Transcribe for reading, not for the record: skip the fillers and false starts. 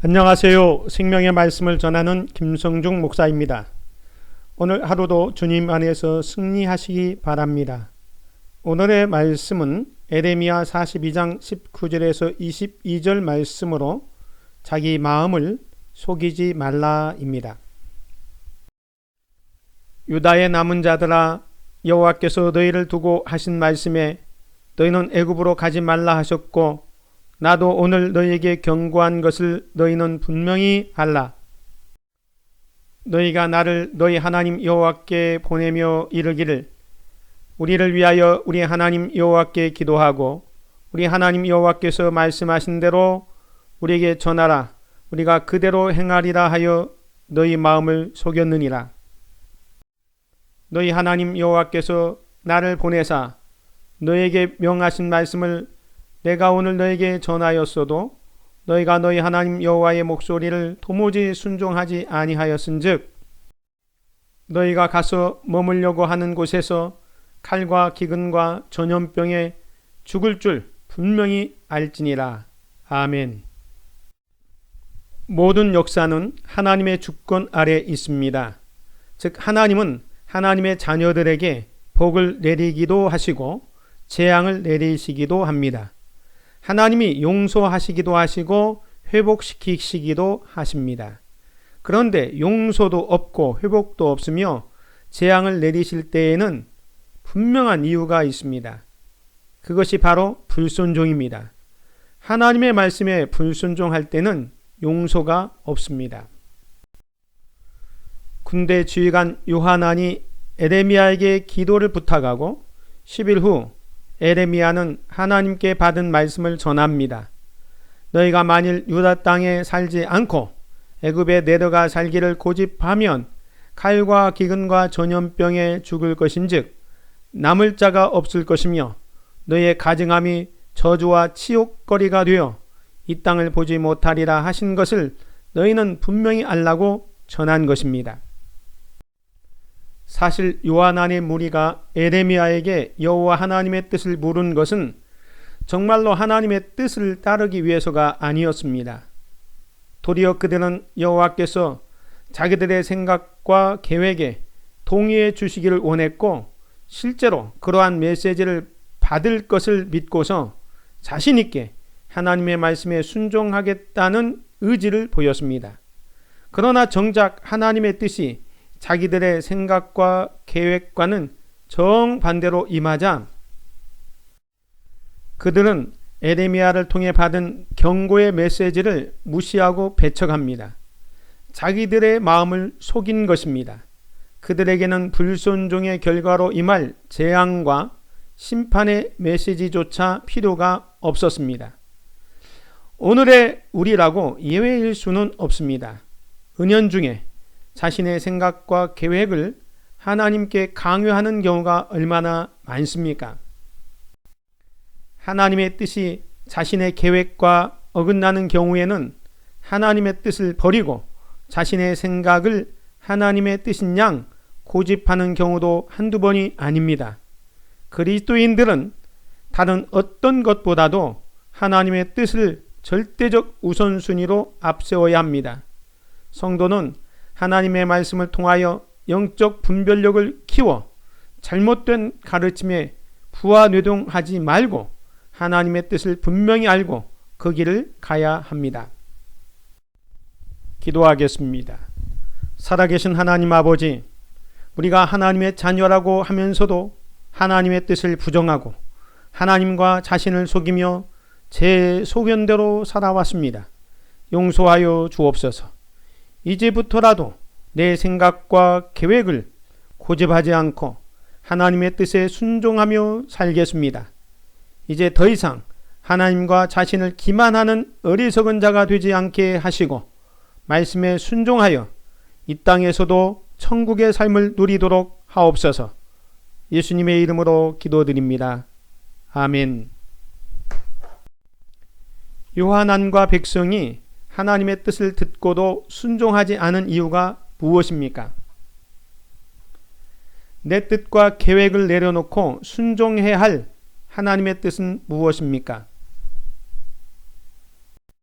안녕하세요. 생명의 말씀을 전하는 김성중 목사입니다. 오늘 하루도 주님 안에서 승리하시기 바랍니다. 오늘의 말씀은 에레미야 42장 19절에서 22절 말씀으로 자기 마음을 속이지 말라입니다. 유다의 남은 자들아, 여호와께서 너희를 두고 하신 말씀에 너희는 애굽으로 가지 말라 하셨고 나도 오늘 너희에게 경고한 것을 너희는 분명히 알라. 너희가 나를 너희 하나님 여호와께 보내며 이르기를 우리를 위하여 우리 하나님 여호와께 기도하고 우리 하나님 여호와께서 말씀하신 대로 우리에게 전하라. 우리가 그대로 행하리라 하여 너희 마음을 속였느니라. 너희 하나님 여호와께서 나를 보내사 너희에게 명하신 말씀을 내가 오늘 너에게 전하였어도 너희가 너희 하나님 여호와의 목소리를 도무지 순종하지 아니하였은즉 너희가 가서 머물려고 하는 곳에서 칼과 기근과 전염병에 죽을 줄 분명히 알지니라. 아멘. 모든 역사는 하나님의 주권 아래 있습니다. 즉 하나님은 하나님의 자녀들에게 복을 내리기도 하시고 재앙을 내리시기도 합니다. 하나님이 용서하시기도 하시고 회복시키시기도 하십니다. 그런데 용서도 없고 회복도 없으며 재앙을 내리실 때에는 분명한 이유가 있습니다. 그것이 바로 불순종입니다. 하나님의 말씀에 불순종할 때는 용서가 없습니다. 군대 지휘관 요하난이 에레미야에게 기도를 부탁하고 10일 후 에레미야는 하나님께 받은 말씀을 전합니다. 너희가 만일 유다 땅에 살지 않고 애굽에 내려가 살기를 고집하면 칼과 기근과 전염병에 죽을 것인즉 남을 자가 없을 것이며 너희의 가증함이 저주와 치욕거리가 되어 이 땅을 보지 못하리라 하신 것을 너희는 분명히 알라고 전한 것입니다. 사실 요하난의 무리가 에레미야에게 여호와 하나님의 뜻을 물은 것은 정말로 하나님의 뜻을 따르기 위해서가 아니었습니다. 도리어 그들은 여호와께서 자기들의 생각과 계획에 동의해 주시기를 원했고 실제로 그러한 메시지를 받을 것을 믿고서 자신 있게 하나님의 말씀에 순종하겠다는 의지를 보였습니다. 그러나 정작 하나님의 뜻이 자기들의 생각과 계획과는 정반대로 임하자 그들은 에레미야를 통해 받은 경고의 메시지를 무시하고 배척합니다. 자기들의 마음을 속인 것입니다. 그들에게는 불순종의 결과로 임할 재앙과 심판의 메시지조차 필요가 없었습니다. 오늘의 우리라고 예외일 수는 없습니다. 은연중에 자신의 생각과 계획을 하나님께 강요하는 경우가 얼마나 많습니까? 하나님의 뜻이 자신의 계획과 어긋나는 경우에는 하나님의 뜻을 버리고 자신의 생각을 하나님의 뜻인 양 고집하는 경우도 한두 번이 아닙니다. 그리스도인들은 다른 어떤 것보다도 하나님의 뜻을 절대적 우선순위로 앞세워야 합니다. 성도는 하나님의 말씀을 통하여 영적 분별력을 키워 잘못된 가르침에 부하뇌동하지 말고 하나님의 뜻을 분명히 알고 그 길을 가야 합니다. 기도하겠습니다. 살아계신 하나님 아버지, 우리가 하나님의 자녀라고 하면서도 하나님의 뜻을 부정하고 하나님과 자신을 속이며 제 소견대로 살아왔습니다. 용서하여 주옵소서. 이제부터라도 내 생각과 계획을 고집하지 않고 하나님의 뜻에 순종하며 살겠습니다. 이제 더 이상 하나님과 자신을 기만하는 어리석은 자가 되지 않게 하시고 말씀에 순종하여 이 땅에서도 천국의 삶을 누리도록 하옵소서. 예수님의 이름으로 기도드립니다. 아멘. 요하난과 백성이 하나님의 뜻을 듣고도 순종하지 않은 이유가 무엇입니까? 내 뜻과 계획을 내려놓고 순종해야 할 하나님의 뜻은 무엇입니까?